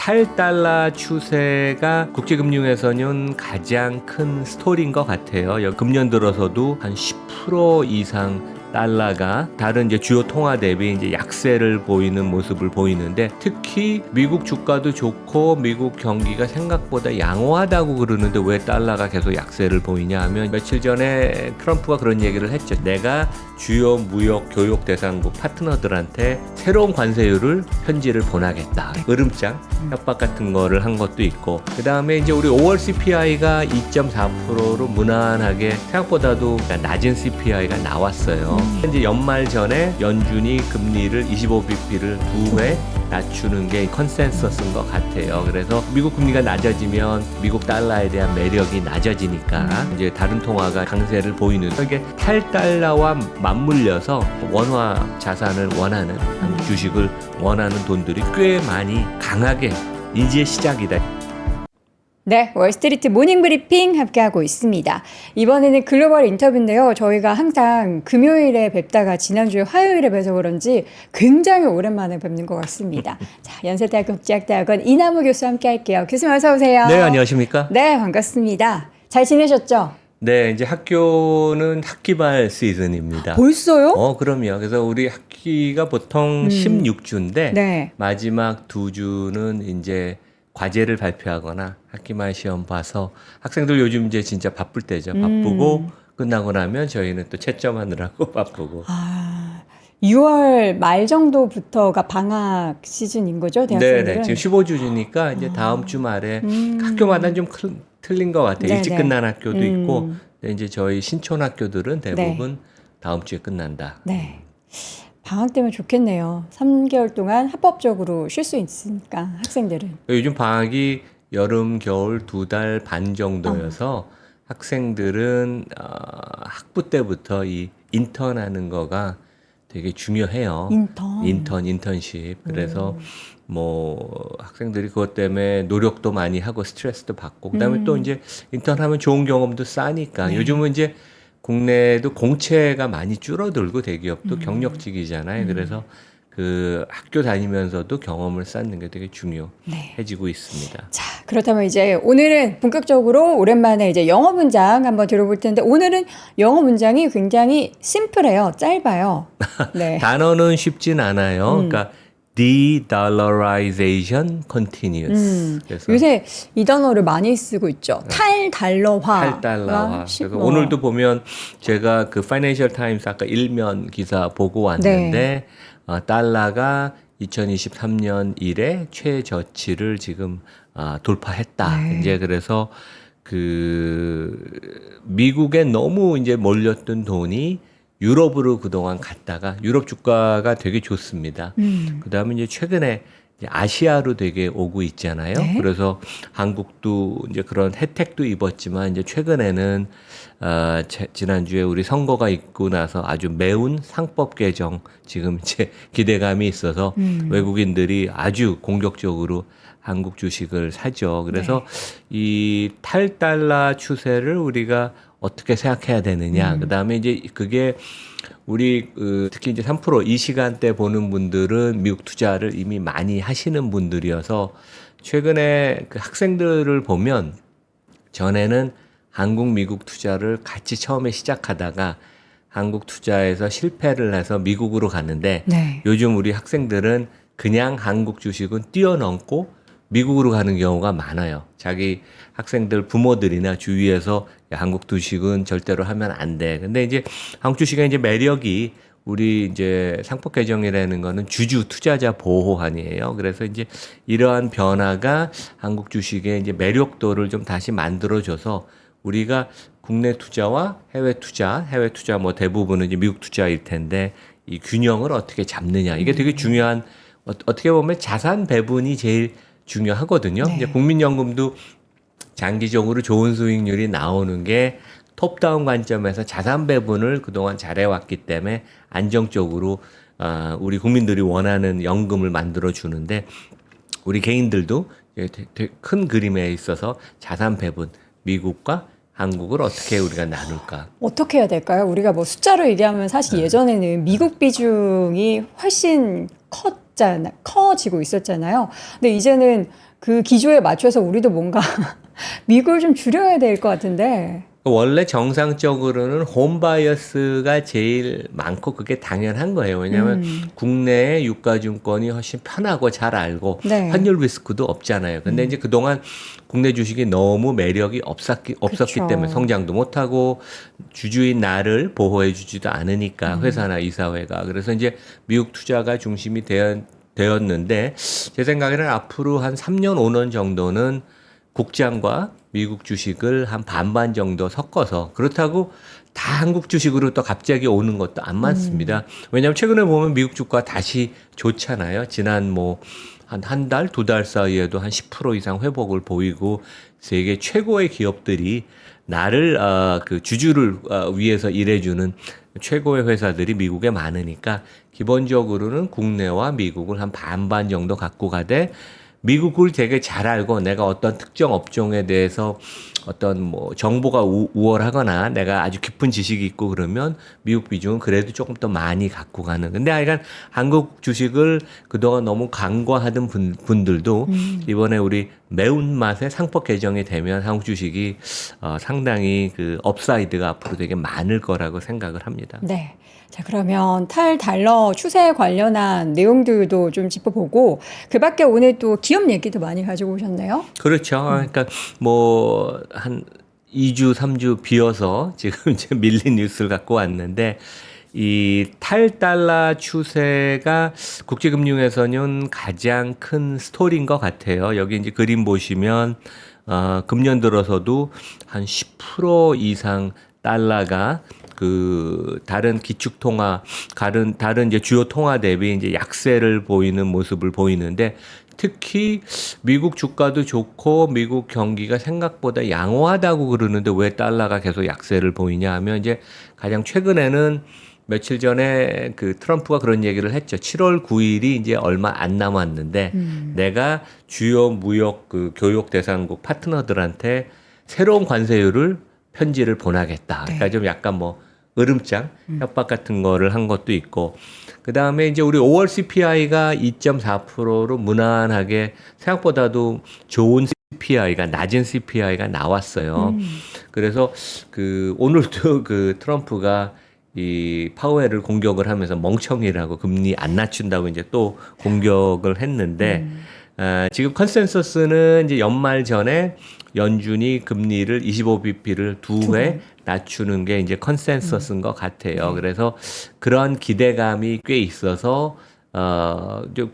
탈달러 추세가 국제금융에서는 가장 큰 스토리인 것 같아요. 금년 들어서도 한 10% 이상 달러가 다른 이제 주요 통화 대비 이제 약세를 보이는 모습을 보이는데, 특히 미국 주가도 좋고 미국 경기가 생각보다 양호하다고 그러는데 왜 달러가 계속 약세를 보이냐 하면, 며칠 전에 트럼프가 그런 얘기를 했죠. 내가 주요 무역 교역 대상국 파트너들한테 새로운 관세율을 편지를 보내겠다. 으름장 협박 같은 거를 한 것도 있고, 그 다음에 이제 우리 5월 CPI가 2.4%로 무난하게 생각보다도 낮은 CPI가 나왔어요. 이제 연말 전에 연준이 금리를 25bp를 2회 낮추는 게 컨센서스인 것 같아요. 그래서 미국 금리가 낮아지면 미국 달러에 대한 매력이 낮아지니까 이제 다른 통화가 강세를 보이는, 이게 탈달러와 맞물려서 원화 자산을 원하는, 주식을 원하는 돈들이 꽤 많이 강하게 이제 시작이다. 네, 월스트리트 모닝 브리핑 함께하고 있습니다. 이번에는 글로벌 인터뷰인데요. 저희가 항상 금요일에 뵙다가 지난주에 화요일에 뵈서 그런지 굉장히 오랜만에 뵙는 것 같습니다. 자, 연세대학교 국제학대학원 이남우 교수 함께할게요. 교수님 어서 오세요. 네, 안녕하십니까? 네, 반갑습니다. 잘 지내셨죠? 네, 이제 학교는 학기말 시즌입니다. 벌써요? 그럼요. 그래서 우리 학기가 보통 16주인데 네. 마지막 2주는 이제 과제를 발표하거나 학기말 시험 봐서, 학생들 요즘 이제 진짜 바쁠 때죠. 바쁘고 끝나고 나면 저희는 또 채점하느라고 바쁘고. 6월 말 정도부터가 방학 시즌인 거죠, 대학생들은? 네네. 지금 15주니까 이제 다음 주 말에 학교마다 좀 틀린 것 같아요. 네네. 일찍 끝난 학교도 있고, 근데 이제 저희 신촌 학교들은 대부분 다음 주에 끝난다. 네. 방학 때면 좋겠네요. 3개월 동안 합법적으로 쉴 수 있으니까 학생들은. 요즘 방학이 여름, 겨울 2달 반 정도여서 학생들은 학부 때부터 이 인턴하는 거가 되게 중요해요. 인턴십. 그래서 뭐 학생들이 그것 때문에 노력도 많이 하고 스트레스도 받고, 그다음에 또 이제 인턴하면 좋은 경험도 쌓으니까. 요즘은 이제 국내도 공채가 많이 줄어들고 대기업도 경력직이잖아요. 그래서 그 학교 다니면서도 경험을 쌓는 게 되게 중요해지고 있습니다. 자, 그렇다면 이제 오늘은 본격적으로 오랜만에 이제 영어 문장 한번 들어볼 텐데, 오늘은 영어 문장이 굉장히 심플해요. 짧아요. 네. 단어는 쉽진 않아요. 그러니까 de-dollarization continues. 그래서 요새 이 단어를 많이 쓰고 있죠. 탈달러화. 탈달러화. 그래서 오늘도 보면 제가 그 파이낸셜 타임스 아까 일면 기사 보고 왔는데, 달러가 2023년 이래 최저치를 지금 돌파했다. 이제 그래서 그 미국에 너무 이제 몰렸던 돈이 유럽으로 그동안 갔다가, 유럽 주가가 되게 좋습니다. 그다음에 이제 최근에 이제 아시아로 되게 오고 있잖아요. 그래서 한국도 이제 그런 혜택도 입었지만, 이제 최근에는 지난주에 우리 선거가 있고 나서 아주 매운 상법 개정 지금 이제 기대감이 있어서 외국인들이 아주 공격적으로 한국 주식을 사죠. 그래서 이 탈달러 추세를 우리가 어떻게 생각해야 되느냐. 그다음에 이제 그게 우리 특히 이제 3% 이 시간대 보는 분들은 미국 투자를 이미 많이 하시는 분들이어서, 최근에 그 학생들을 보면 전에는 한국 미국 투자를 같이 처음에 시작하다가 한국 투자에서 실패를 해서 미국으로 갔는데, 요즘 우리 학생들은 그냥 한국 주식은 뛰어넘고 미국으로 가는 경우가 많아요. 자기 학생들 부모들이나 주위에서 야, 한국 주식은 절대로 하면 안 돼. 근데 이제 한국 주식의 이제 매력이, 우리 이제 상법 개정이라는 거는 주주 투자자 보호안이에요. 그래서 이제 이러한 변화가 한국 주식의 이제 매력도를 좀 다시 만들어줘서, 우리가 국내 투자와 해외 투자 뭐 대부분은 이제 미국 투자일 텐데, 이 균형을 어떻게 잡느냐. 이게 되게 중요한, 어떻게 보면 자산 배분이 제일 중요하거든요. 이제 국민연금도 장기적으로 좋은 수익률이 나오는 게 톱다운 관점에서 자산 배분을 그동안 잘해왔기 때문에 안정적으로 우리 국민들이 원하는 연금을 만들어 주는데, 우리 개인들도 되게 큰 그림에 있어서 자산 배분, 미국과 한국을 어떻게 우리가 나눌까? 어떻게 해야 될까요? 우리가 뭐 숫자로 얘기하면 사실 예전에는 미국 비중이 훨씬 커지고 있었잖아요. 근데 이제는 그 기조에 맞춰서 우리도 뭔가 미국을 좀 줄여야 될 것 같은데. 원래 정상적으로는 홈바이어스가 제일 많고 그게 당연한 거예요. 왜냐하면 국내의 유가증권이 훨씬 편하고 잘 알고 네. 환율 리스크도 없잖아요. 근데 이제 그동안 국내 주식이 너무 매력이 없었기 그쵸. 때문에 성장도 못하고 주주인 나를 보호해 주지도 않으니까 회사나 이사회가. 그래서 이제 미국 투자가 중심이 되었는데 제 생각에는 앞으로 한 3년, 5년 정도는 국장과 미국 주식을 한 반반 정도 섞어서 그렇다고 다 한국 주식으로 또 갑자기 오는 것도 안 많습니다. 왜냐하면 최근에 보면 미국 주가 다시 좋잖아요. 지난 뭐 한 달, 두 달 사이에도 한 10% 이상 회복을 보이고 세계 최고의 기업들이 나를 그 주주를 위해서 일해주는 최고의 회사들이 미국에 많으니까 기본적으로는 국내와 미국을 한 반반 정도 갖고 가되 미국을 되게 잘 알고 내가 어떤 특정 업종에 대해서 어떤 뭐 정보가 우월하거나 내가 아주 깊은 지식이 있고 그러면 미국 비중은 그래도 조금 더 많이 갖고 가는. 근데 하여간 한국 주식을 그동안 너무 간과하던 분들도 이번에 우리 매운맛의 상법 개정이 되면 한국 주식이 상당히 그 업사이드가 앞으로 되게 많을 거라고 생각을 합니다. 네. 자, 그러면 탈달러 추세에 관련한 내용들도 좀 짚어보고, 그 밖에 오늘 또 기업 얘기도 많이 가지고 오셨네요. 그렇죠. 그러니까 뭐 한 2주, 3주 비어서 지금 이제 밀린 뉴스를 갖고 왔는데 이 탈달러 추세가 국제금융에서는 가장 큰 스토리인 것 같아요. 여기 이제 그림 보시면 금년 들어서도 한 10% 이상 달러가 그 다른 기축 통화, 다른 이제 주요 통화 대비 이제 약세를 보이는 모습을 보이는데 특히 미국 주가도 좋고 미국 경기가 생각보다 양호하다고 그러는데 왜 달러가 계속 약세를 보이냐 하면 이제 가장 최근에는 며칠 전에 그 트럼프가 그런 얘기를 했죠. 7월 9일이 이제 얼마 안 남았는데 내가 주요 무역 그 교역 대상국 파트너들한테 새로운 관세율을 편지를 보내겠다. 그러니까 좀 약간 뭐 으름장 협박 같은 거를 한 것도 있고 그다음에 이제 우리 5월 CPI가 2.4%로 무난하게 생각보다도 좋은 CPI가 낮은 CPI가 나왔어요. 그래서 그 오늘도 그 트럼프가 이 파웰을 공격을 하면서 멍청이라고 금리 안 낮춘다고 이제 또 공격을 했는데 지금 컨센서스는 이제 연말 전에 연준이 금리를 25bp를 두 회 낮추는 게 이제 컨센서스인 것 같아요. 그래서 그런 기대감이 꽤 있어서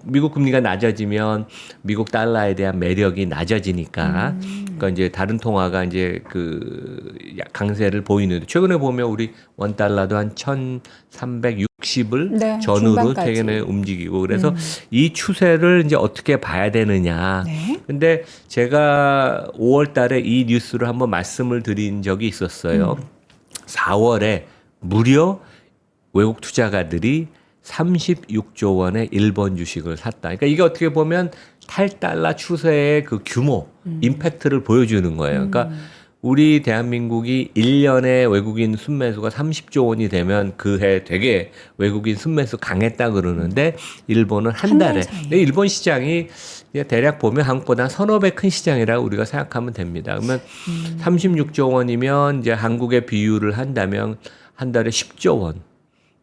미국 금리가 낮아지면 미국 달러에 대한 매력이 낮아지니까 그러니까 이제 다른 통화가 이제 그 강세를 보이는데 최근에 보면 우리 원 달러도 한 1,360을 네, 전후로 중반까지. 되게 움직이고 그래서 이 추세를 이제 어떻게 봐야 되느냐. 네. 근데 제가 5월 달에 이 뉴스를 한번 말씀을 드린 적이 있었어요. 4월에 무려 외국 투자가들이 36조 원의 일본 주식을 샀다. 그러니까 이게 어떻게 보면 탈달러 추세의 그 규모, 임팩트를 보여주는 거예요. 그러니까 우리 대한민국이 1년에 외국인 순매수가 30조 원이 되면 그 해 되게 외국인 순매수 강했다 그러는데 일본은 한 달에. 근데 일본 시장이 대략 보면 한국보다 서너 배 큰 시장이라고 우리가 생각하면 됩니다. 그러면 36조 원이면 이제 한국의 비율을 한다면 한 달에 10조 원.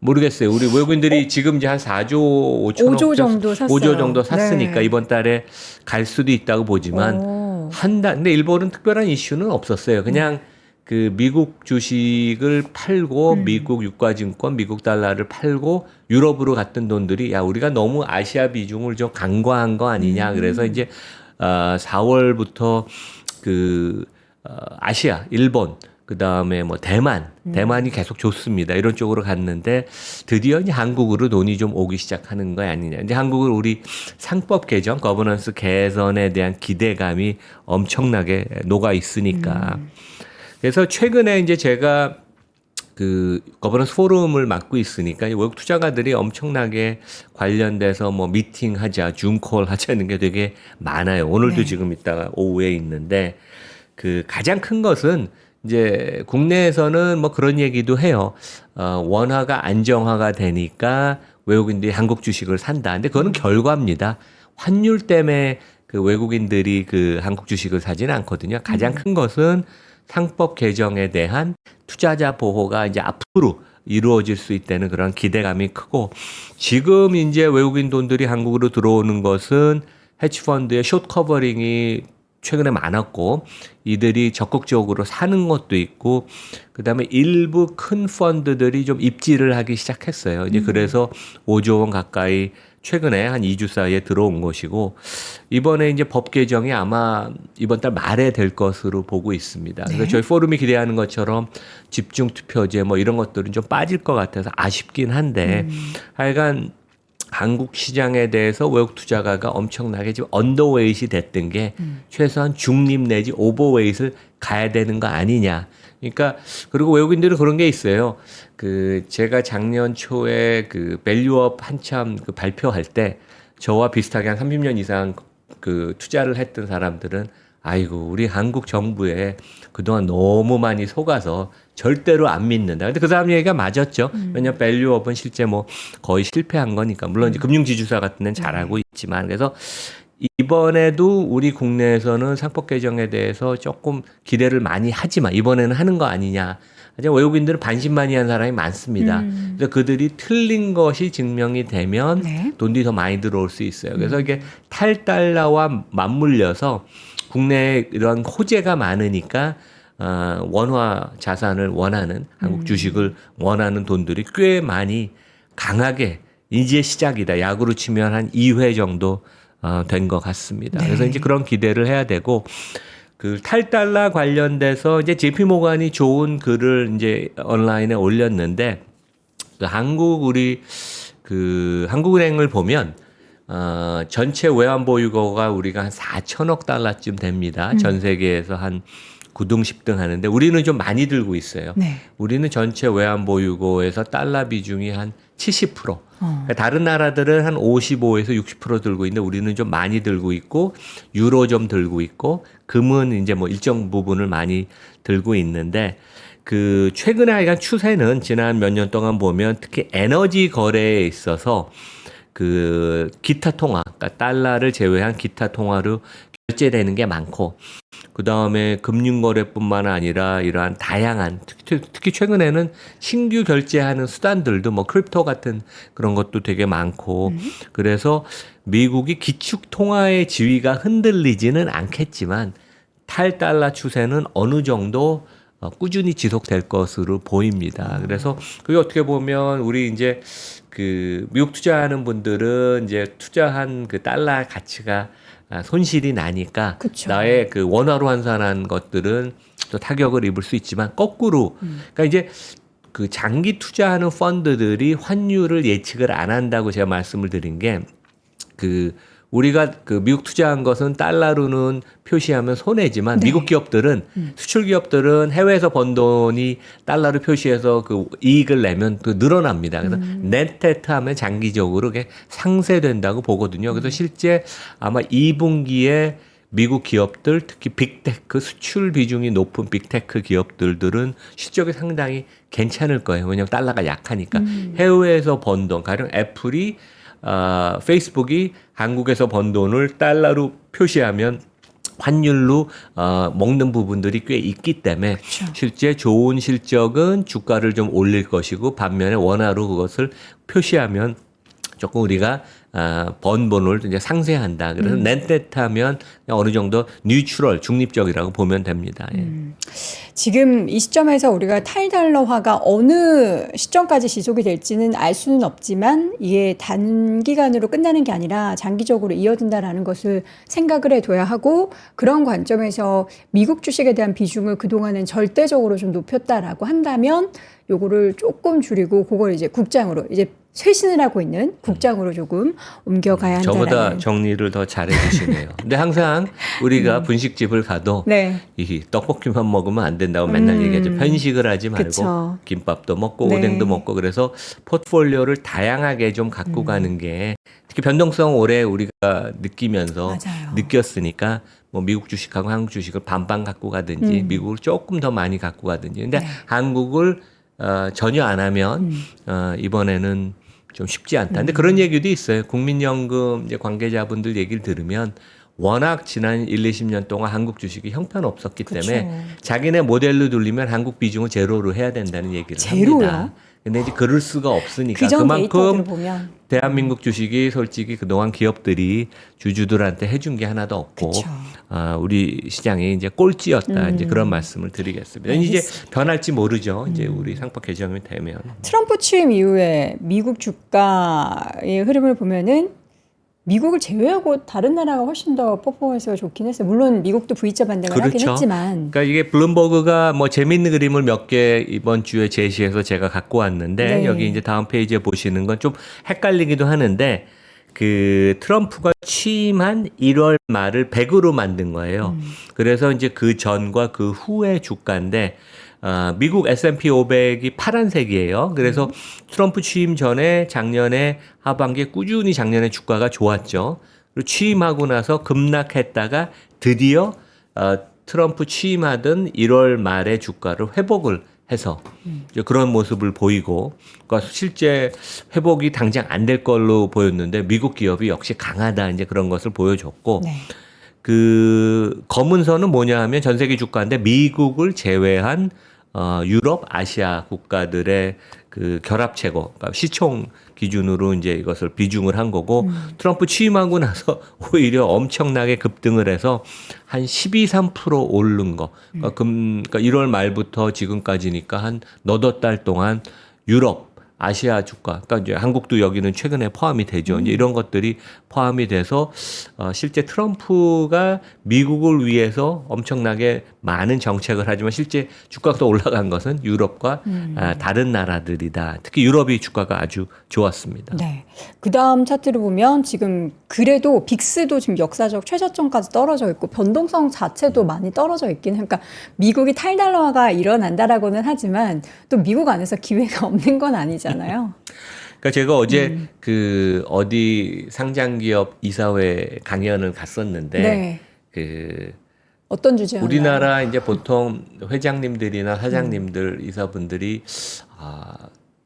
모르겠어요. 우리 외국인들이 지금 이제 한 4조 5천억 5조 정도 샀어요. 5조 정도 샀으니까 네. 이번 달에 갈 수도 있다고 보지만 한 달, 근데 일본은 특별한 이슈는 없었어요. 그냥 그 미국 주식을 팔고 미국 유가증권, 미국 달러를 팔고 유럽으로 갔던 돈들이 야, 우리가 너무 아시아 비중을 좀 간과한 거 아니냐. 그래서 이제 4월부터 그 아시아, 일본 그 다음에 뭐 대만이 계속 좋습니다. 이런 쪽으로 갔는데 드디어 이제 한국으로 돈이 좀 오기 시작하는 거 아니냐. 이제 한국은 우리 상법 개정, 거버넌스 개선에 대한 기대감이 엄청나게 녹아 있으니까. 그래서 최근에 이제 제가 그 거버넌스 포럼을 맡고 있으니까 외국 투자가들이 엄청나게 관련돼서 뭐 미팅하자, 줌콜 하자는 게 되게 많아요. 오늘도 지금 이따가 오후에 있는데 그 가장 큰 것은 이제 국내에서는 뭐 그런 얘기도 해요. 원화가 안정화가 되니까 외국인들이 한국 주식을 산다. 근데 그거는 결과입니다. 환율 때문에 그 외국인들이 그 한국 주식을 사지는 않거든요. 가장 큰 것은 상법 개정에 대한 투자자 보호가 이제 앞으로 이루어질 수 있다는 그런 기대감이 크고, 지금 이제 외국인 돈들이 한국으로 들어오는 것은 헤지펀드의 숏 커버링이 최근에 많았고, 이들이 적극적으로 사는 것도 있고, 그다음에 일부 큰 펀드들이 좀 입지를 하기 시작했어요. 이제 그래서 5조 원 가까이 최근에 한 2주 사이에 들어온 것이고, 이번에 이제 법 개정이 아마 이번 달 말에 될 것으로 보고 있습니다. 그래서 저희 포럼이 기대하는 것처럼 집중 투표제 뭐 이런 것들은 좀 빠질 것 같아서 아쉽긴 한데, 하여간 한국 시장에 대해서 외국 투자가가 엄청나게 지금 언더웨이트이 됐던 게 최소한 중립 내지 오버웨이트를 가야 되는 거 아니냐. 그러니까 그리고 외국인들은 그런 게 있어요. 그 제가 작년 초에 그 밸류업 한참 그 발표할 때 저와 비슷하게 한 30년 이상 그 투자를 했던 사람들은 아이고 우리 한국 정부에 그동안 너무 많이 속아서 절대로 안 믿는다. 근데 그 사람 얘기가 맞았죠. 왜냐하면 밸류업은 실제 뭐 거의 실패한 거니까. 물론 이제 금융지주사 같은 데는 잘하고 있지만. 그래서 이번에도 우리 국내에서는 상법 개정에 대해서 조금 기대를 많이 하지만 이번에는 하는 거 아니냐. 하지만 외국인들은 반신반의한 사람이 많습니다. 그래서 그들이 틀린 것이 증명이 되면 네. 돈이 더 많이 들어올 수 있어요. 그래서 이게 탈달러와 맞물려서 국내에 이런 호재가 많으니까 원화 자산을 원하는 한국 주식을 원하는 돈들이 꽤 많이 강하게 이제 시작이다. 야구로 치면 한 2회 정도 된 것 같습니다. 네. 그래서 이제 그런 기대를 해야 되고, 그 탈달러 관련돼서 이제 JP 모간이 좋은 글을 이제 온라인에 올렸는데, 그 한국은행을 보면 전체 외환 보유고가 우리가 한 4천억 달러쯤 됩니다. 전 세계에서 한 9등, 10등 하는데 우리는 좀 많이 들고 있어요. 네. 우리는 전체 외환 보유고에서 달러 비중이 한 70%. 다른 나라들은 한 55에서 60% 들고 있는데 우리는 좀 많이 들고 있고, 유로 좀 들고 있고, 금은 이제 뭐 일정 부분을 많이 들고 있는데, 그 최근에 하여간 추세는 지난 몇 년 동안 보면 특히 에너지 거래에 있어서 그 기타 통화, 그러니까 달러를 제외한 기타 통화로 결제되는 게 많고, 그 다음에 금융거래뿐만 아니라 이러한 다양한 특히 최근에는 신규 결제하는 수단들도 뭐 크립토 같은 그런 것도 되게 많고, 그래서 미국이 기축 통화의 지위가 흔들리지는 않겠지만 탈달러 추세는 어느 정도 꾸준히 지속될 것으로 보입니다. 그래서 그게 어떻게 보면 우리 이제 그 미국 투자하는 분들은 이제 투자한 그 달러 가치가 손실이 나니까 그쵸. 나의 그 원화로 환산한 것들은 또 타격을 입을 수 있지만 거꾸로 그러니까 이제 그 장기 투자하는 펀드들이 환율을 예측을 안 한다고 제가 말씀을 드린 게, 그 우리가 그 미국 투자한 것은 달러로는 표시하면 손해지만 네. 미국 기업들은 수출 기업들은 해외에서 번 돈이 달러로 표시해서 그 이익을 내면 그 늘어납니다. 그래서 네트트 하면 장기적으로 그게 상쇄된다고 보거든요. 그래서 실제 아마 2분기에 미국 기업들, 특히 빅테크, 수출 비중이 높은 빅테크 기업들은 실적이 상당히 괜찮을 거예요. 왜냐하면 달러가 약하니까. 해외에서 번 돈, 가령 애플이 페이스북이 한국에서 번 돈을 달러로 표시하면 환율로 먹는 부분들이 꽤 있기 때문에 그쵸. 실제 좋은 실적은 주가를 좀 올릴 것이고, 반면에 원화로 그것을 표시하면 조금 우리가 번 돈을 이제 상쇄한다. 그래서 넷넷하면 어느 정도 뉴트럴, 중립적이라고 보면 됩니다. 예. 지금 이 시점에서 우리가 탈달러화가 어느 시점까지 지속이 될지는 알 수는 없지만 이게 단기간으로 끝나는 게 아니라 장기적으로 이어진다라는 것을 생각을 해둬야 하고, 그런 관점에서 미국 주식에 대한 비중을 그동안은 절대적으로 좀 높였다라고 한다면 요거를 조금 줄이고 그걸 이제 국장으로 이제 쇄신을 하고 있는 국장으로 조금 옮겨가야 한다라는. 저보다 정리를 더 잘해 주시네요. 근데 항상 우리가 분식집을 가도 네. 이 떡볶이만 먹으면 안 된다고 맨날 얘기하죠. 편식을 하지 말고 그쵸. 김밥도 먹고 네. 오뎅도 먹고, 그래서 포트폴리오를 다양하게 좀 갖고 가는 게, 특히 변동성 오래 우리가 느끼면서 맞아요. 느꼈으니까 뭐 미국 주식하고 한국 주식을 반반 갖고 가든지 미국을 조금 더 많이 갖고 가든지. 근데 네. 한국을 전혀 안 하면 이번에는 좀 쉽지 않다. 근데 그런 얘기도 있어요. 국민연금 이제 관계자분들 얘기를 들으면 워낙 지난 1, 20년 동안 한국 주식이 형편없었기 때문에 그쵸. 자기네 모델로 돌리면 한국 비중을 제로로 해야 된다는 얘기를 제로요? 합니다. 근데 이제 그럴 수가 없으니까 그전 그만큼 데이터들을 보면 대한민국 주식이 솔직히 그동안 기업들이 주주들한테 해준 게 하나도 없고 그쵸. 우리 시장이 이제 꼴찌였다. 이제 그런 말씀을 드리겠습니다. 이제 변할지 모르죠. 이제 우리 상법 개정이 되면. 트럼프 취임 이후에 미국 주가의 흐름을 보면은 미국을 제외하고 다른 나라가 훨씬 더 퍼포먼스가 좋긴 했어요. 물론 미국도 V자 반등을 하긴 그렇죠. 했지만. 그러니까 이게 블룸버그가 뭐 재밌는 그림을 몇 개 이번 주에 제시해서 제가 갖고 왔는데 네. 여기 이제 다음 페이지에 보시는 건 좀 헷갈리기도 하는데 그 트럼프가 취임한 1월 말을 100으로 만든 거예요. 그래서 이제 그 전과 그 후의 주가인데 미국 S&P 500이 파란색이에요. 그래서 트럼프 취임 전에 작년에 하반기에 꾸준히 작년에 주가가 좋았죠. 그리고 취임하고 나서 급락했다가 드디어 트럼프 취임하던 1월 말에 주가를 회복을 해서 이제 그런 모습을 보이고, 그러니까 실제 회복이 당장 안 될 걸로 보였는데 미국 기업이 역시 강하다 이제 그런 것을 보여줬고, 네. 그 검은 선은 뭐냐 하면 전 세계 주가인데 미국을 제외한 유럽, 아시아 국가들의 그 결합 채고, 그러니까 시총 기준으로 이제 이것을 비중을 한 거고, 트럼프 취임하고 나서 오히려 엄청나게 급등을 해서 한 12, 3% 오른 거. 그러니까 1월 말부터 지금까지니까 한 너댓 달 동안 유럽, 아시아 주가, 그러니까 이제 한국도 여기는 최근에 포함이 되죠. 이제 이런 것들이 포함이 돼서 실제 트럼프가 미국을 위해서 엄청나게 많은 정책을 하지만 실제 주가가 올라간 것은 유럽과 다른 나라들이다. 특히 유럽이 주가가 아주 좋았습니다. 네. 그 다음 차트를 보면 지금 그래도 빅스도 지금 역사적 최저점까지 떨어져 있고 변동성 자체도 많이 떨어져 있긴 해요. 그러니까 미국이 탈달러화가 일어난다라고는 하지만 또 미국 안에서 기회가 없는 건 아니잖아요. 그러니까 제가 어제 그 어디 상장기업 이사회 강연을 갔었는데 네. 그 어떤 주제였나요? 우리나라 이제 보통 회장님들이나 사장님들 이사분들이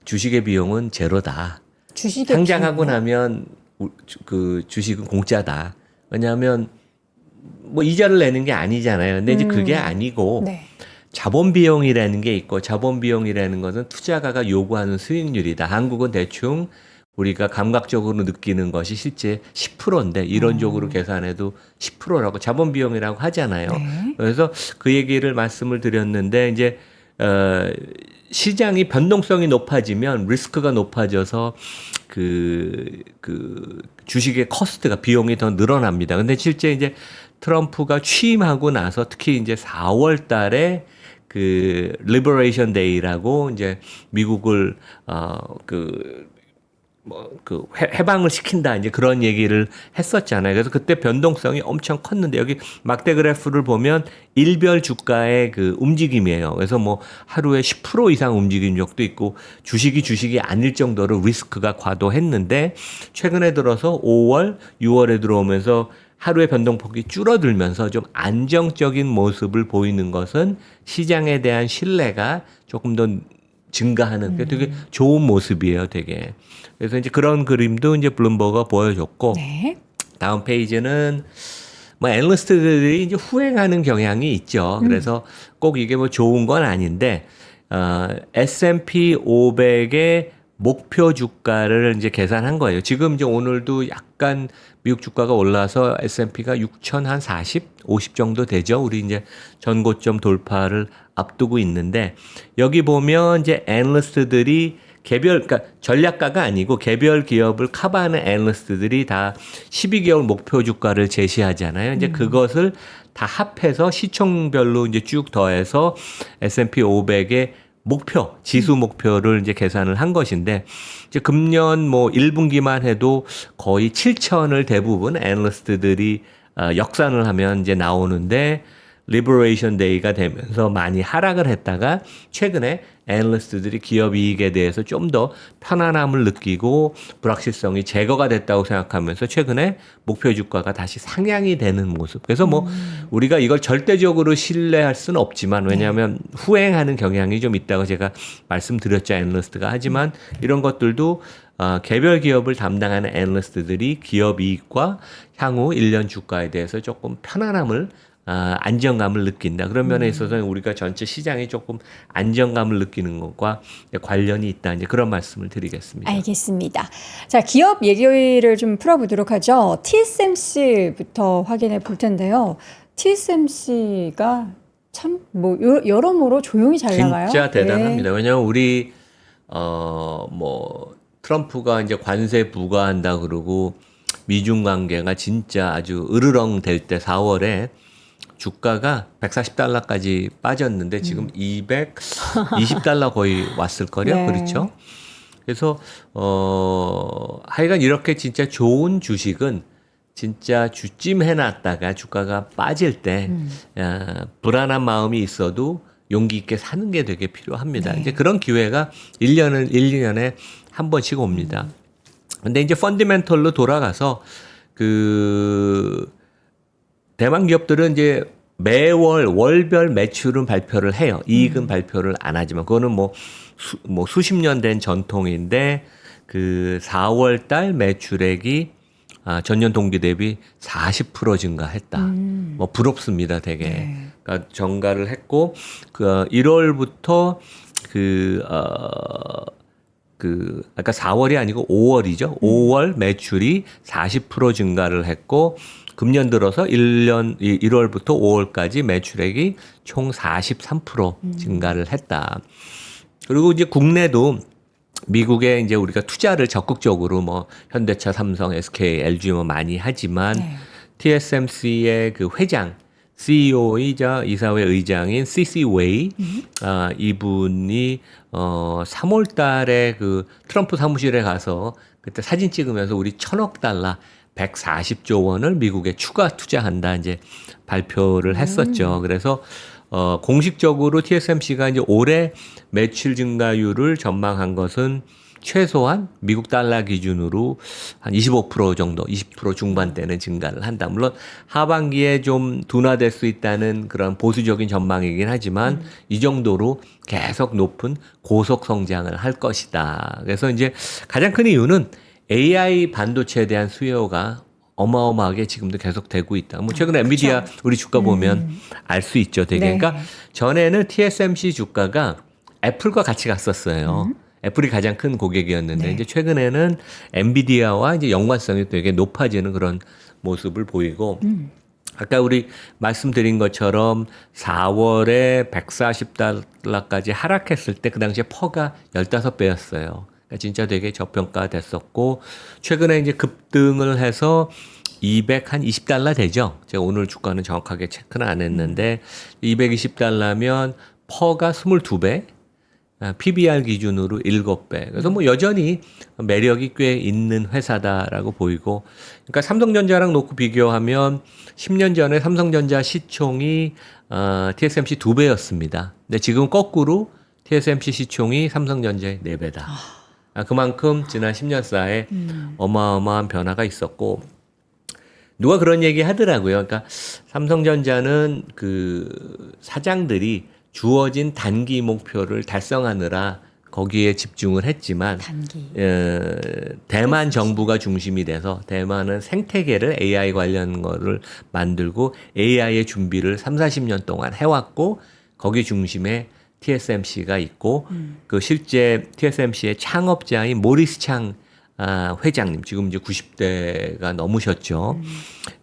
주식의 비용은 제로다. 주식의 상장하고 비중이요? 나면 그 주식은 공짜다. 왜냐하면 뭐 이자를 내는 게 아니잖아요. 근데 이제 그게 아니고 네. 자본 비용이라는 게 있고, 자본 비용이라는 것은 투자가가 요구하는 수익률이다. 한국은 대충 우리가 감각적으로 느끼는 것이 실제 10%인데 이론적으로 계산해도 10%라고 자본 비용이라고 하잖아요. 네. 그래서 그 얘기를 말씀을 드렸는데 이제 시장이 변동성이 높아지면 리스크가 높아져서 그 주식의 커스트가 비용이 더 늘어납니다. 근데 실제 이제 트럼프가 취임하고 나서 특히 이제 4월 달에 그 리버레이션 데이라고 이제 미국을 해방을 시킨다 이제 그런 얘기를 했었잖아요. 그래서 그때 변동성이 엄청 컸는데 여기 막대 그래프를 보면 일별 주가의 그 움직임이에요. 그래서 뭐 하루에 10% 이상 움직인 적도 있고 주식이 아닐 정도로 리스크가 과도했는데 최근에 들어서 5월, 6월에 들어오면서 하루의 변동폭이 줄어들면서 좀 안정적인 모습을 보이는 것은 시장에 대한 신뢰가 조금 더 증가하는 게 되게 좋은 모습이에요, 되게. 그래서 이제 그런 그림도 이제 블룸버그가 보여줬고, 네. 다음 페이지는 뭐 애널리스트들이 이제 후행하는 경향이 있죠. 그래서 꼭 이게 뭐 좋은 건 아닌데, S&P 500의 목표 주가를 이제 계산한 거예요. 지금 이제 오늘도 약간 미국 주가가 올라서 S&P가 6,040, 50 정도 되죠. 우리 이제 전고점 돌파를 앞두고 있는데 여기 보면 이제 애널리스트들이 그러니까 전략가가 아니고 개별 기업을 커버하는 애널리스트들이 다 12개월 목표 주가를 제시하잖아요. 이제 그것을 다 합해서 시총별로 이제 쭉 더해서 S&P 500의 목표, 지수 목표를 이제 계산을 한 것인데, 이제 금년 뭐 1분기만 해도 거의 7천을 대부분 애널리스트들이 역산을 하면 이제 나오는데, 리버레이션 데이가 되면서 많이 하락을 했다가 최근에 애널리스트들이 기업 이익에 대해서 좀 더 편안함을 느끼고 불확실성이 제거가 됐다고 생각하면서 최근에 목표 주가가 다시 상향이 되는 모습. 그래서 뭐 우리가 이걸 절대적으로 신뢰할 수는 없지만 왜냐하면 후행하는 경향이 좀 있다고 제가 말씀드렸죠, 애널리스트가. 하지만 이런 것들도 개별 기업을 담당하는 애널리스트들이 기업 이익과 향후 1년 주가에 대해서 조금 편안함을 안정감을 느낀다. 그런 면에 있어서 우리가 전체 시장이 조금 안정감을 느끼는 것과 관련이 있다. 이제 그런 말씀을 드리겠습니다. 알겠습니다. 자, 기업 얘기를 좀 풀어보도록 하죠. TSMC부터 확인해 볼 텐데요. TSMC가 참 뭐 여러모로 조용히 잘 나가요. 진짜 대단합니다. 네. 왜냐하면 우리 뭐 트럼프가 이제 관세 부과한다 그러고 미중 관계가 진짜 아주 으르렁 될 때 4월에 주가가 140달러까지 빠졌는데 지금 220달러 거의 왔을 거요. 네. 그렇죠? 그래서 하여간 이렇게 진짜 좋은 주식은 진짜 주찜 해놨다가 주가가 빠질 때 불안한 마음이 있어도 용기 있게 사는 게 되게 필요합니다. 네. 이제 그런 기회가 1년에 한 번씩 옵니다. 근데 이제 펀더멘털로 돌아가서 그 대만 기업들은 이제 매월 월별 매출은 발표를 해요. 이익은 발표를 안 하지만 그거는 뭐 수십 년 된 전통인데 그 4월 달 매출액이 전년 동기 대비 40% 증가했다. 뭐 부럽습니다, 되게. 네. 그러니까 증가를 했고 그 1월부터 아까 4월이 아니고 5월이죠. 5월 매출이 40% 증가를 했고 금년 들어서 1월부터 5월까지 매출액이 총 43% 증가를 했다. 그리고 이제 국내도 미국에 이제 우리가 투자를 적극적으로 뭐 현대차, 삼성, SK, LG 뭐 많이 하지만 네. TSMC의 그 회장 CEO이자 이사회 의장인 CC 웨이 이분이 3월 달에 그 트럼프 사무실에 가서 그때 사진 찍으면서 우리 1,000억 달러 140조 원을 미국에 추가 투자한다 이제 발표를 했었죠. 그래서 공식적으로 TSMC가 이제 올해 매출 증가율을 전망한 것은 최소한 미국 달러 기준으로 한 25% 정도, 20% 중반대는 증가를 한다. 물론 하반기에 좀 둔화될 수 있다는 그런 보수적인 전망이긴 하지만 이 정도로 계속 높은 고속 성장을 할 것이다. 그래서 이제 가장 큰 이유는 AI 반도체에 대한 수요가 어마어마하게 지금도 계속 되고 있다. 뭐 최근에 엔비디아 그쵸. 우리 주가 보면 알 수 있죠, 되게. 네. 그러니까 전에는 TSMC 주가가 애플과 같이 갔었어요. 애플이 가장 큰 고객이었는데 네. 이제 최근에는 엔비디아와 이제 연관성이 되게 높아지는 그런 모습을 보이고 아까 우리 말씀드린 것처럼 4월에 140달러까지 하락했을 때 그 당시에 퍼가 15배였어요. 그러니까 진짜 되게 저평가됐었고 최근에 이제 급등을 해서 220달러 되죠. 제가 오늘 주가는 정확하게 체크는 안 했는데 220달러면 퍼가 22배, PBR 기준으로 7배. 그래서 뭐 여전히 매력이 꽤 있는 회사다라고 보이고, 그러니까 삼성전자랑 놓고 비교하면 10년 전에 삼성전자 시총이 TSMC 2배였습니다. 근데 지금 거꾸로 TSMC 시총이 삼성전자의 4배다. 그만큼 지난 10년 사이에 어마어마한 변화가 있었고, 누가 그런 얘기 하더라고요. 그러니까 삼성전자는 그 사장들이 주어진 단기 목표를 달성하느라 거기에 집중을 했지만 단기. 대만 정부가 중심이 돼서 대만은 생태계를 AI 관련 거를 만들고 AI의 준비를 30-40년 동안 해왔고 거기 중심에 TSMC가 있고 그 실제 TSMC의 창업자인 모리스 창 회장님 지금 이제 90대가 넘으셨죠.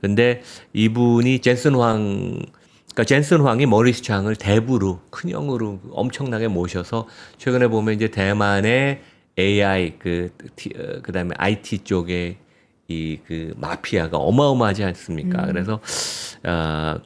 근데 이분이 젠슨 황이 모리스 창을 대부로 큰 형으로 엄청나게 모셔서 최근에 보면 이제 대만의 AI 그다음에 IT 쪽에 이 그 마피아가 어마어마하지 않습니까? 그래서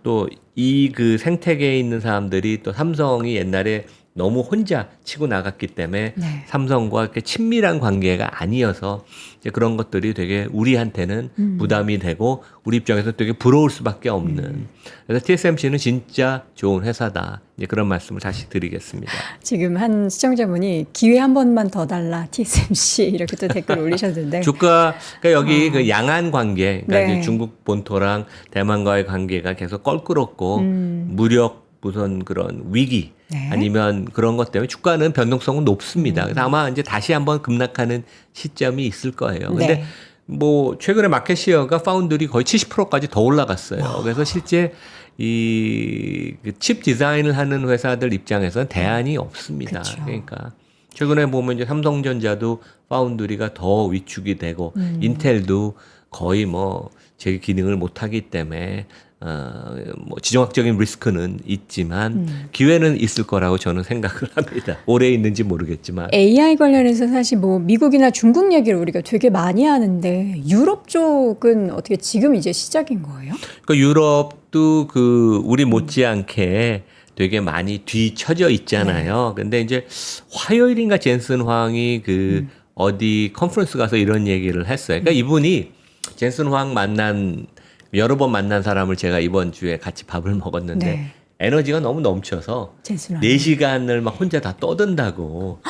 또 이 그 생태계에 있는 사람들이 또 삼성이 옛날에 너무 혼자 치고 나갔기 때문에 네. 삼성과 이렇게 친밀한 관계가 아니어서 이제 그런 것들이 되게 우리한테는 부담이 되고 우리 입장에서 되게 부러울 수밖에 없는. 그래서 TSMC는 진짜 좋은 회사다. 이제 그런 말씀을 다시 드리겠습니다. 지금 한 시청자분이 기회 한 번만 더 달라 TSMC 이렇게 또 댓글 올리셨는데 주가 그러니까 여기 그 양안 관계, 그러니까 네. 이제 중국 본토랑 대만과의 관계가 계속 껄끄럽고 무력 무슨 그런 위기 네. 아니면 그런 것 때문에 주가는 변동성은 높습니다. 그래서 아마 이제 다시 한번 급락하는 시점이 있을 거예요. 근데 네. 뭐 최근에 마켓 시어가 파운드리 거의 70%까지 더 올라갔어요. 그래서 실제 이 칩 디자인을 하는 회사들 입장에서는 대안이 없습니다. 그쵸. 그러니까 최근에 보면 이제 삼성전자도 파운드리가 더 위축이 되고 인텔도 거의 뭐 제 기능을 못 하기 때문에 뭐 지정학적인 리스크는 있지만 기회는 있을 거라고 저는 생각을 합니다. 오래 있는지 모르겠지만. AI 관련해서 사실 뭐 미국이나 중국 얘기를 우리가 되게 많이 하는데 유럽 쪽은 어떻게 지금 이제 시작인 거예요? 그 유럽도 그 우리 못지않게 되게 많이 뒤처져 있잖아요. 근데 이제 화요일인가 젠슨 황이 그 어디 컨퍼런스 가서 이런 얘기를 했어요. 그러니까 이분이 젠슨 황 여러 번 만난 사람을 제가 이번 주에 같이 밥을 먹었는데 네. 에너지가 너무 넘쳐서 젠슨 4시간을 막 혼자 다 떠든다고.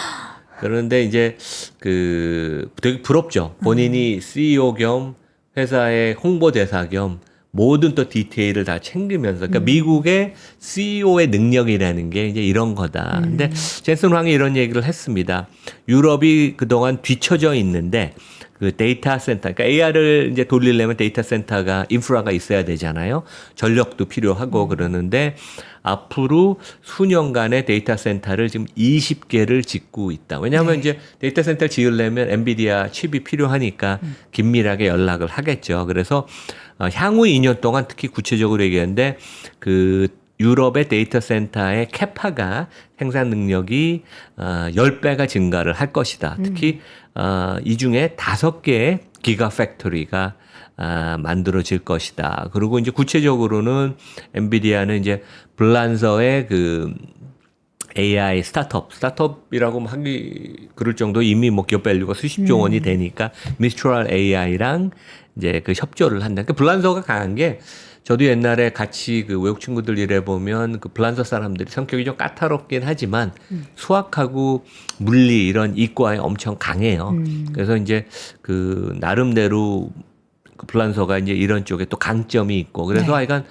그런데 이제 그 되게 부럽죠. 본인이 CEO 겸 회사의 홍보대사 겸 모든 또 디테일을 다 챙기면서. 그러니까 미국의 CEO의 능력이라는 게 이제 이런 거다. 근데 젠슨 황이 이런 얘기를 했습니다. 유럽이 그동안 뒤처져 있는데 그 데이터 센터, 그러니까 AR을 이제 돌리려면 데이터 센터가 인프라가 있어야 되잖아요. 전력도 필요하고 그러는데 앞으로 수년간의 데이터 센터를 지금 20개를 짓고 있다. 왜냐하면 이제 데이터 센터를 지으려면 엔비디아 칩이 필요하니까 긴밀하게 연락을 하겠죠. 그래서 향후 2년 동안 특히 구체적으로 얘기하는데 그 유럽의 데이터 센터의 캐파가 생산 능력이 10배가 증가를 할 것이다. 특히 이 중에 5개의 기가 팩토리가 만들어질 것이다. 그리고 이제 구체적으로는 엔비디아는 이제 블란서의 그 AI 스타트업이라고 하기 그럴 정도 이미 뭐 기업 밸류가 수십조 원이 되니까 미스트랄 AI랑 이제 그 협조를 한다. 그 블란서가 강한 게 저도 옛날에 같이 그 외국 친구들 일해 보면 그 블란서 사람들이 성격이 좀 까다롭긴 하지만 수학하고 물리 이런 이과에 엄청 강해요. 그래서 이제 그 나름대로 그 블란서가 이제 이런 쪽에 또 강점이 있고 그래서 네. 하여간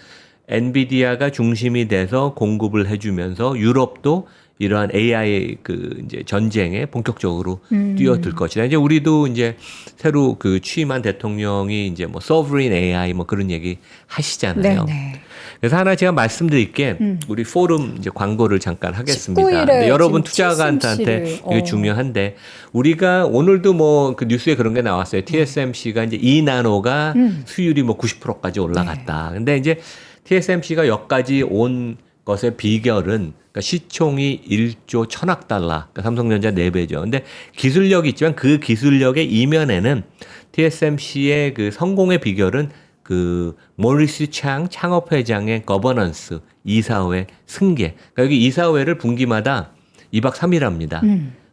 엔비디아가 중심이 돼서 공급을 해주면서 유럽도 이러한 AI 그 이제 전쟁에 본격적으로 뛰어들 것이다. 이제 우리도 이제 새로 그 취임한 대통령이 이제 뭐 sovereign AI 뭐 그런 얘기 하시잖아요. 네. 그래서 하나 제가 말씀드릴 게 우리 포럼 이제 광고를 잠깐 하겠습니다. 19일에 근데 여러분 지금 투자가한테 TSMC 를, 이게 중요한데 우리가 오늘도 뭐 그 뉴스에 그런 게 나왔어요. TSMC가 이제 2나노가 수율이 뭐 90%까지 올라갔다. 근데 이제 TSMC가 여기까지 온 것의 비결은 그러니까 시총이 1조 1,000억 달러, 그러니까 삼성전자 4배죠. 근데 기술력이 있지만 그 기술력의 이면에는 TSMC의 그 성공의 비결은 그 모리스 창 창업회장의 거버넌스, 이사회 승계. 그러니까 여기 이사회를 분기마다 2박 3일 합니다.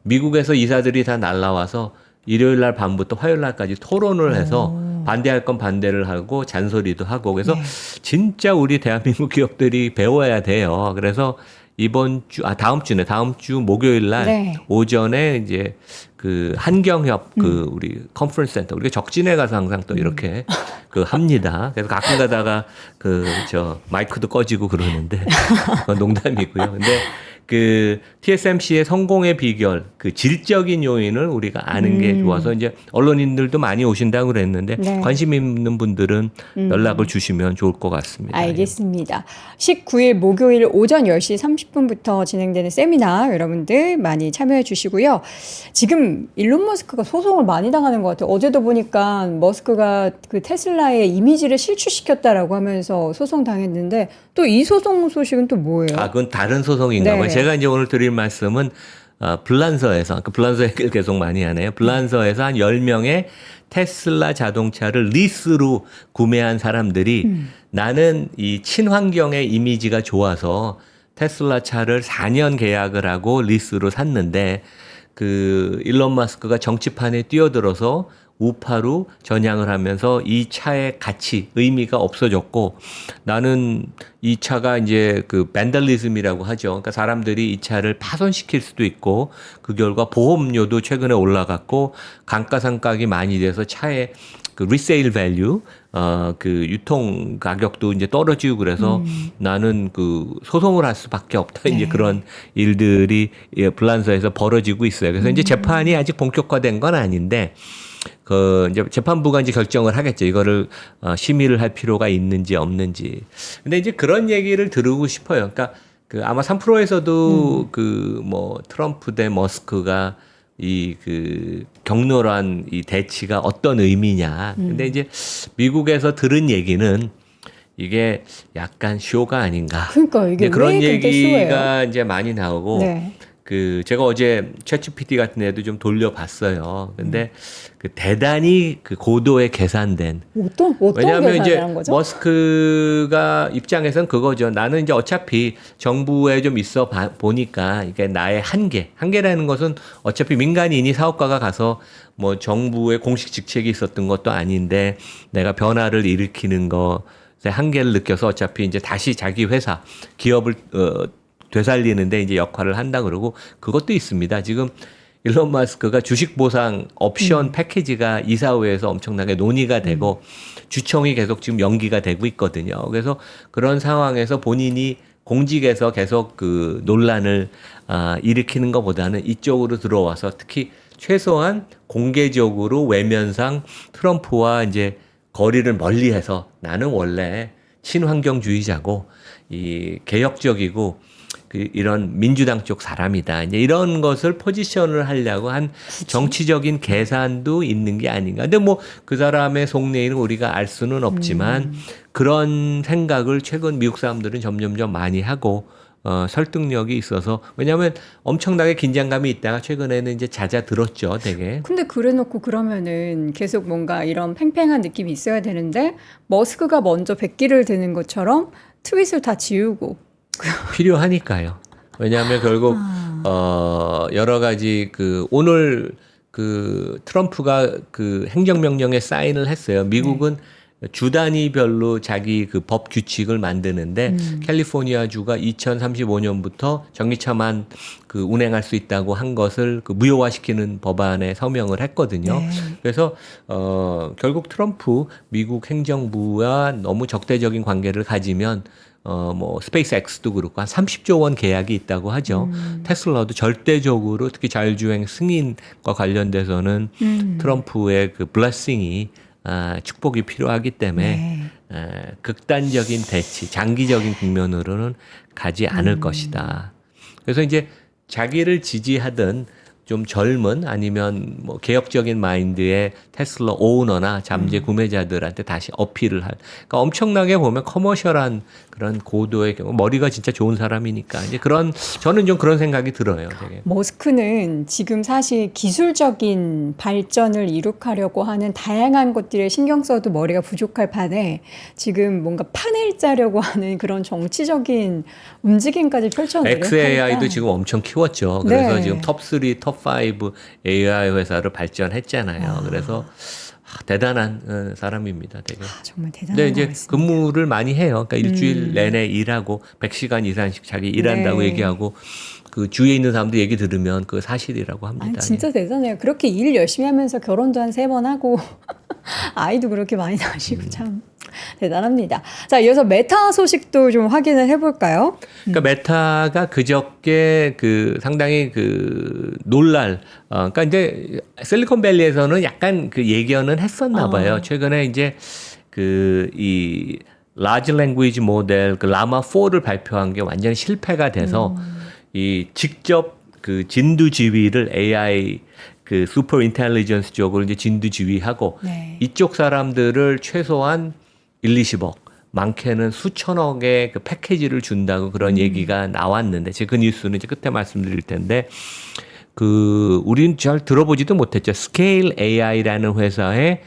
미국에서 이사들이 다 날라와서 일요일 날 밤부터 화요일 날까지 토론을 해서 반대할 건 반대를 하고 잔소리도 하고 그래서 진짜 우리 대한민국 기업들이 배워야 돼요. 그래서 다음 주 목요일 날 네. 오전에 이제 그 한경협 그 우리 컨퍼런스 센터 우리가 적진에 가서 항상 또 이렇게 그 합니다. 그래서 가끔 가다가 그 마이크도 꺼지고 그러는데 그건 농담이고요. 근데 그 TSMC의 성공의 비결, 그 질적인 요인을 우리가 아는 게 좋아서 이제 언론인들도 많이 오신다고 그랬는데 네. 관심 있는 분들은 연락을 주시면 좋을 것 같습니다. 알겠습니다. 19일 목요일 오전 10시 30분부터 진행되는 세미나 여러분들 많이 참여해 주시고요. 지금 일론 머스크가 소송을 많이 당하는 것 같아요. 어제도 보니까 머스크가 그 테슬라의 이미지를 실추시켰다라고 하면서 소송 당했는데 또 이 소송 소식은 또 뭐예요? 그건 다른 소송인가 봐요. 네. 제가 이제 오늘 드릴 말씀은 블란서에서, 블란서 얘기를 계속 많이 하네요. 블란서에서 한 10명의 테슬라 자동차를 리스로 구매한 사람들이 나는 이 친환경의 이미지가 좋아서 테슬라 차를 4년 계약을 하고 리스로 샀는데 그 일론 머스크가 정치판에 뛰어들어서 우파로 전향을 하면서 이 차의 가치, 의미가 없어졌고 나는 이 차가 이제 그 밴달리즘이라고 하죠. 그러니까 사람들이 이 차를 파손시킬 수도 있고 그 결과 보험료도 최근에 올라갔고 감가상각이 많이 돼서 차의 그 리세일 밸류 그 유통 가격도 이제 떨어지고 그래서 나는 그 소송을 할 수밖에 없다. 이제 그런 일들이 불란서에서 벌어지고 있어요. 그래서 이제 재판이 아직 본격화된 건 아닌데 그 이제 재판부가 이제 결정을 하겠죠. 이거를 심의를 할 필요가 있는지 없는지. 근데 이제 그런 얘기를 들으고 싶어요. 그러니까 그 아마 3프로에서도 그 뭐 트럼프 대 머스크가 이 그 격렬한 이 대치가 어떤 의미냐. 근데 이제 미국에서 들은 얘기는 이게 약간 쇼가 아닌가. 그러니까 이게 그런 왜 근데 쇼예요? 얘기가 이제 많이 나오고 네. 그 제가 어제 챗GPT 같은 애도 좀 돌려봤어요. 근데 그 대단히 그 고도의 계산된 어떤 왜냐하면 계산을 이제 한 거죠? 머스크가 입장에선 그거죠. 나는 이제 어차피 정부에 좀 있어 보니까 이게 나의 한계라는 것은 어차피 민간인이 사업가가 가서 뭐 정부의 공식 직책이 있었던 것도 아닌데 내가 변화를 일으키는 것에 한계를 느껴서 어차피 이제 다시 자기 회사 기업을 되살리는데 이제 역할을 한다 그러고 그것도 있습니다. 지금 일론 마스크가 주식 보상 옵션 패키지가 이사회에서 엄청나게 논의가 되고 주총이 계속 지금 연기가 되고 있거든요. 그래서 그런 상황에서 본인이 공직에서 계속 그 논란을 일으키는 것보다는 이쪽으로 들어와서 특히 최소한 공개적으로 외면상 트럼프와 이제 거리를 멀리해서 나는 원래 친환경주의자고 이 개혁적이고 그 이런 민주당 쪽 사람이다. 이제 이런 것을 포지션을 하려고 한 정치적인 계산도 있는 게 아닌가. 근데 뭐 그 사람의 속내는 우리가 알 수는 없지만 그런 생각을 최근 미국 사람들은 점점점 많이 하고 설득력이 있어서 왜냐하면 엄청나게 긴장감이 있다가 최근에는 이제 잦아들었죠, 되게. 근데 그래놓고 그러면은 계속 뭔가 이런 팽팽한 느낌이 있어야 되는데 머스크가 먼저 백기를 드는 것처럼 트윗을 다 지우고 필요하니까요. 왜냐하면 결국 여러 가지 그 오늘 그 트럼프가 그 행정명령에 사인을 했어요. 미국은 주 단위별로 자기 그 법 규칙을 만드는데 캘리포니아 주가 2035년부터 전기차만 그 운행할 수 있다고 한 것을 그 무효화시키는 법안에 서명을 했거든요. 네. 그래서 결국 트럼프 미국 행정부와 너무 적대적인 관계를 가지면 뭐 스페이스X도 그렇고 한 30조 원 계약이 있다고 하죠. 테슬라도 절대적으로 특히 자율주행 승인과 관련돼서는 트럼프의 그 블레싱이 축복이 필요하기 때문에 극단적인 대치, 장기적인 국면으로는 가지 않을 것이다. 그래서 이제 자기를 지지하던 좀 젊은 아니면 뭐 개혁적인 마인드의 테슬라 오너나 잠재 구매자들한테 다시 어필을 할. 그러니까 엄청나게 보면 커머셜한 그런 고도의 머리가 진짜 좋은 사람이니까 이제 그런 저는 좀 그런 생각이 들어요. 되게. 머스크는 지금 사실 기술적인 발전을 이룩하려고 하는 다양한 것들에 신경 써도 머리가 부족할 판에 지금 뭔가 판을 짜려고 하는 그런 정치적인 움직임까지 펼쳐내려고 XAI도 하니까. 지금 엄청 키웠죠. 그래서 네. 지금 톱3, 톱5 AI 회사를 발전했잖아요. 그래서 대단한 사람입니다. 되게. 정말 대단한 근데 것 이제 같습니다. 근무를 많이 해요. 그러니까 일주일 내내 일하고 100시간 이상씩 자기 일한다고 네. 얘기하고 그 주위에 있는 사람들 얘기 들으면 그 사실이라고 합니다. 진짜 대단해요. 그렇게 일 열심히 하면서 결혼도 한 3번 하고 아이도 그렇게 많이 낳으시고 참 대단합니다. 자, 이어서 메타 소식도 좀 확인을 해볼까요? 그러니까 메타가 그저께 그 상당히 그 그러니까 이제 실리콘밸리에서는 약간 그 예견은 했었나 봐요. 최근에 이제 그 이 라지 랭귀지 모델 그 라마 4를 발표한 게 완전히 실패가 돼서 이 직접 그 진두지휘를 AI 그 슈퍼 인텔리전스 쪽으로 이제 진두지휘하고 네. 이쪽 사람들을 최소한 1, 20억 많게는 수천억의 그 패키지를 준다고 그런 얘기가 나왔는데 제가 그 뉴스는 이제 끝에 말씀드릴 텐데 그 우리는 잘 들어보지도 못했죠. 스케일 AI라는 회사의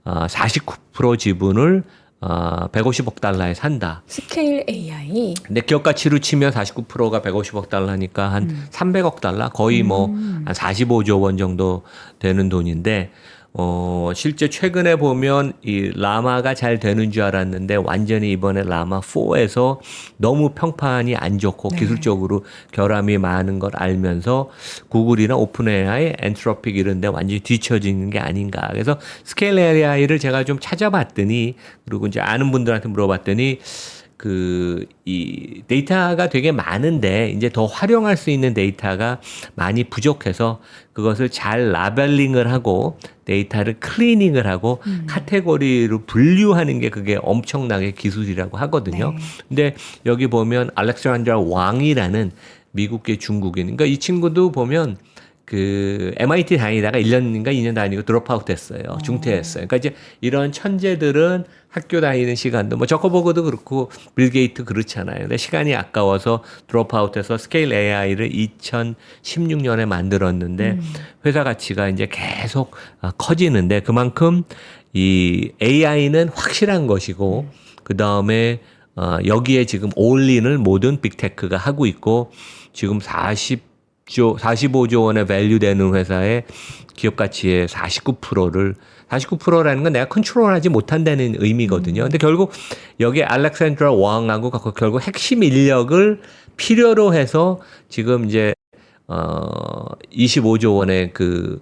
49% 지분을 150억 달러에 산다. 스케일 AI. 근데 기업 가치로 치면 49%가 150억 달러니까 한 300억 달러 거의 뭐 한 45조 원 정도 되는 돈인데 실제 최근에 보면 이 라마가 잘 되는 줄 알았는데 완전히 이번에 라마 4에서 너무 평판이 안 좋고 네. 기술적으로 결함이 많은 걸 알면서 구글이나 오픈 AI, 엔트로픽 이런 데 완전히 뒤처지는 게 아닌가. 그래서 스케일 AI를 제가 좀 찾아봤더니 그리고 이제 아는 분들한테 물어봤더니 이 데이터가 되게 많은데 이제 더 활용할 수 있는 데이터가 많이 부족해서 그것을 잘 라벨링을 하고 데이터를 클리닝을 하고 카테고리로 분류하는 게 그게 엄청나게 기술이라고 하거든요. 네. 근데 여기 보면 알렉산드라 왕이라는 미국계 중국인. 그러니까 이 친구도 보면 MIT 다니다가 1년인가 2년 다니고 드롭아웃 됐어요. 중퇴했어요. 그러니까 이제 이런 천재들은 학교 다니는 시간도 뭐 저커버그도 그렇고 빌 게이트 그렇잖아요. 근데 시간이 아까워서 드롭아웃해서 스케일 AI를 2016년에 만들었는데 회사 가치가 이제 계속 커지는데 그만큼 이 AI는 확실한 것이고 그다음에 여기에 지금 올인을 모든 빅테크가 하고 있고 지금 45조 원의 밸류 되는 회사의 기업 가치의 49%라는 건 내가 컨트롤하지 못한다는 의미거든요. 근데 결국 여기 알렉산드라 왕하고 결국 핵심 인력을 필요로 해서 지금 이제 25조 원의 그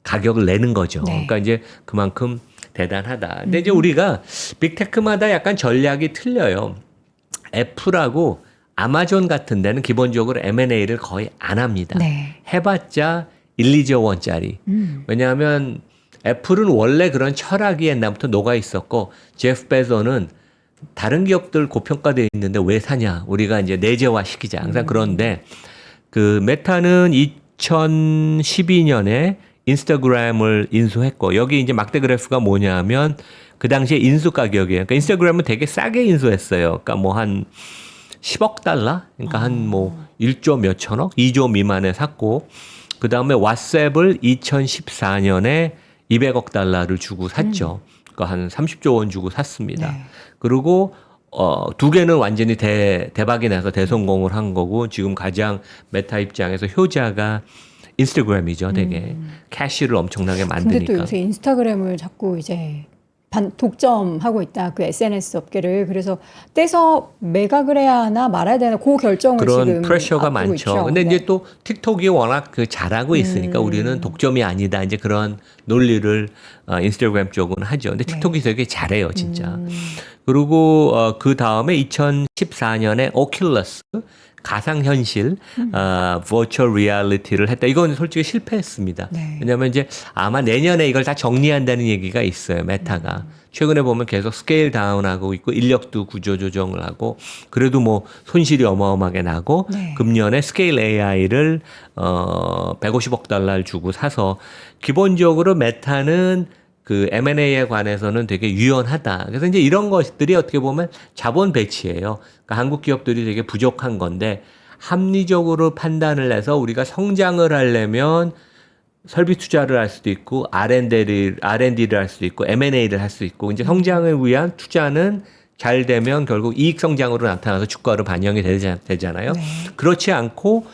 가격을 내는 거죠. 네. 그러니까 이제 그만큼 대단하다. 근데 이제 우리가 빅테크마다 약간 전략이 틀려요. 애플하고 아마존 같은 데는 기본적으로 M&A를 거의 안 합니다. 네. 해봤자 1, 2조 원짜리. 왜냐하면 애플은 원래 그런 철학이 옛날부터 녹아 있었고 제프 베조는 다른 기업들 고평가되어 있는데 왜 사냐. 우리가 이제 내재화 시키자. 항상 그런데 메타는 2012년에 인스타그램을 인수했고 여기 이제 막대 그래프가 뭐냐면 그 당시에 인수 가격이에요. 그러니까 인스타그램은 되게 싸게 인수했어요. 그러니까 뭐 한 10억 달러? 그러니까 한 뭐 1조 몇천억? 2조 미만에 샀고 그 다음에 왓츠앱을 2014년에 200억 달러를 주고 샀죠. 그러니까 한 30조 원 주고 샀습니다. 네. 그리고 두 개는 완전히 대박이 나서 대성공을 한 거고 지금 가장 메타 입장에서 효자가 인스타그램이죠. 되게 캐시를 엄청나게 근데 만드니까. 또 요새 인스타그램을 자꾸 이제 독점하고 있다. 그 SNS 업계를. 그래서 떼서 매각을 해야 하나 말아야 되나 그 결정을 그런 지금 프레셔가 앞두고 많죠. 있죠. 근데 네. 이제 또 틱톡이 워낙 잘하고 있으니까 우리는 독점이 아니다. 이제 그런 논리를 인스타그램 쪽은 하죠. 근데 틱톡이 되게 잘해요, 진짜. 그리고 그 다음에 2014년에 오큘러스 가상현실, virtual reality를 했다. 이건 솔직히 실패했습니다. 네. 왜냐하면 이제 아마 내년에 이걸 다 정리한다는 얘기가 있어요. 메타가. 최근에 보면 계속 스케일 다운하고 있고 인력도 구조 조정을 하고 그래도 뭐 손실이 어마어마하게 나고 네. 금년에 스케일 AI를 150억 달러를 주고 사서 기본적으로 메타는 그 M&A에 관해서는 되게 유연하다. 그래서 이제 이런 것들이 어떻게 보면 자본 배치예요. 그러니까 한국 기업들이 되게 부족한 건데 합리적으로 판단을 해서 우리가 성장을 하려면 설비 투자를 할 수도 있고 R&D를 할 수도 있고 M&A를 할 수 있고 이제 성장을 위한 투자는 잘 되면 결국 이익 성장으로 나타나서 주가로 반영이 되잖아요. 네. 그렇지 않고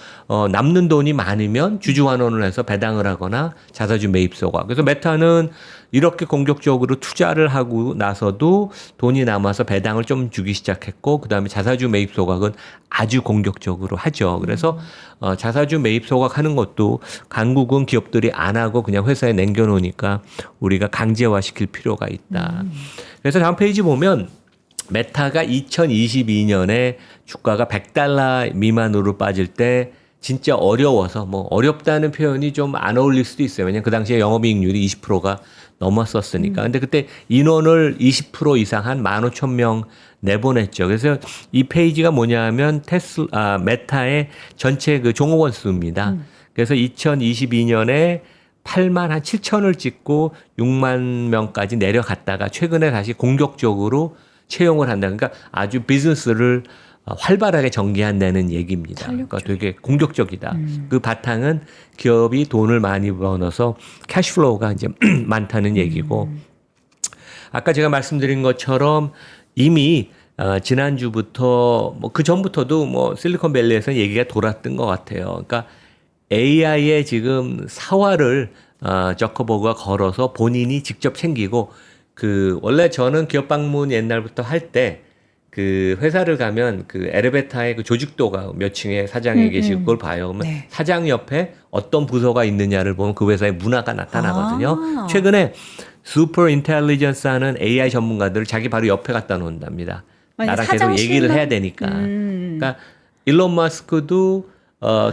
남는 돈이 많으면 주주 환원을 해서 배당을 하거나 자사주 매입소가. 그래서 메타는 이렇게 공격적으로 투자를 하고 나서도 돈이 남아서 배당을 좀 주기 시작했고 그다음에 자사주 매입 소각은 아주 공격적으로 하죠. 그래서 자사주 매입 소각하는 것도 강국은 기업들이 안 하고 그냥 회사에 남겨놓으니까 우리가 강제화시킬 필요가 있다. 그래서 다음 페이지 보면 메타가 2022년에 주가가 100달러 미만으로 빠질 때 진짜 어려워서 뭐 어렵다는 표현이 좀 안 어울릴 수도 있어요. 왜냐면 그 당시에 영업이익률이 20%가 넘었었으니까. 근데 그때 인원을 20% 이상 한 15,000명 내보냈죠. 그래서 이 페이지가 뭐냐 하면 메타의 전체 그 종업원 수입니다. 그래서 2022년에 8만 한 7천을 찍고 6만 명까지 내려갔다가 최근에 다시 공격적으로 채용을 한다. 그러니까 아주 비즈니스를 활발하게 전개한다는 얘기입니다. 그러니까 되게 공격적이다. 그 바탕은 기업이 돈을 많이 벌어서 캐시플로우가 이제 많다는 얘기고 아까 제가 말씀드린 것처럼 이미 지난주부터 뭐 그 전부터도 뭐 실리콘밸리에서 얘기가 돌았던 것 같아요. 그러니까 AI의 지금 사활을 저커버그가 걸어서 본인이 직접 챙기고 그 원래 저는 기업 방문 옛날부터 할 때 그 회사를 가면 그 엘리베이터에 그 조직도가 몇 층에 사장이 계시고 그걸 봐요. 그러면 네. 사장 옆에 어떤 부서가 있느냐를 보면 그 회사의 문화가 나타나거든요. 최근에 슈퍼 인텔리전스 하는 AI 전문가들을 자기 바로 옆에 갖다 놓는답니다. 아니, 나랑 계속 사장실만? 얘기를 해야 되니까. 그러니까 일론 머스크도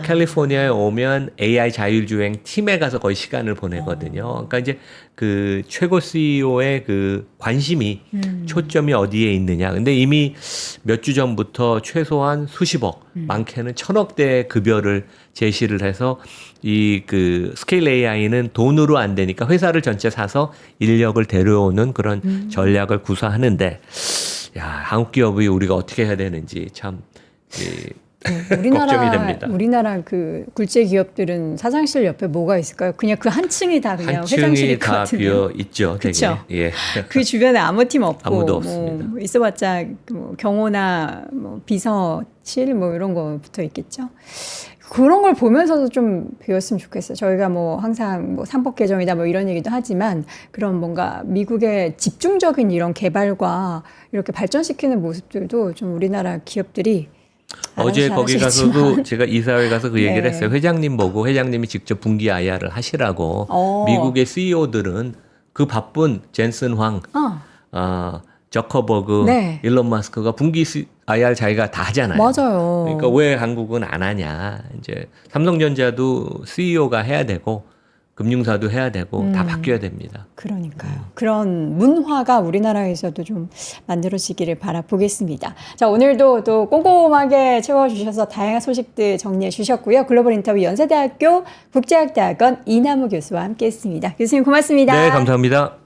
캘리포니아에 오면 AI 자율주행 팀에 가서 거의 시간을 보내거든요. 그러니까 이제 그 최고 CEO의 그 관심이 초점이 어디에 있느냐. 근데 이미 몇 주 전부터 최소한 수십억, 많게는 천억대의 급여를 제시를 해서 이 그 스케일 AI는 돈으로 안 되니까 회사를 전체 사서 인력을 데려오는 그런 전략을 구사하는데 야, 한국 기업이 우리가 어떻게 해야 되는지 참 걱정이 됩니다. 우리나라 그 굴제 기업들은 사장실 옆에 뭐가 있을까요? 그냥 그 한 층이 다 그냥 한 회장실일 층이 것 다 같은데. 비어 있죠. 되게. 그쵸? 예. 그 주변에 아무 팀 없고 아무도 없습니다. 뭐 있어봤자 뭐 경호나 뭐 비서실 뭐 이런 거 붙어 있겠죠. 그런 걸 보면서도 좀 배웠으면 좋겠어요. 저희가 뭐 항상 뭐 삼법 개정이다 뭐 이런 얘기도 하지만 그런 뭔가 미국의 집중적인 이런 개발과 이렇게 발전시키는 모습들도 좀 우리나라 기업들이 어제 거기 가서도 제가 이사회 가서 그 얘기를 네. 했어요. 회장님 보고 회장님이 직접 분기 IR을 하시라고. 미국의 CEO들은 그 바쁜 젠슨 황, 저커버그, 네. 일론 마스크가 분기 IR 자기가 다 하잖아요. 맞아요. 그러니까 왜 한국은 안 하냐. 이제 삼성전자도 CEO가 해야 되고 금융사도 해야 되고 다 바뀌어야 됩니다. 그러니까요. 그런 문화가 우리나라에서도 좀 만들어지기를 바라보겠습니다. 자, 오늘도 또 꼼꼼하게 채워주셔서 다양한 소식들 정리해 주셨고요. 글로벌 인터뷰 연세대학교 국제학대학원 이남우 교수와 함께했습니다. 교수님 고맙습니다. 네, 감사합니다.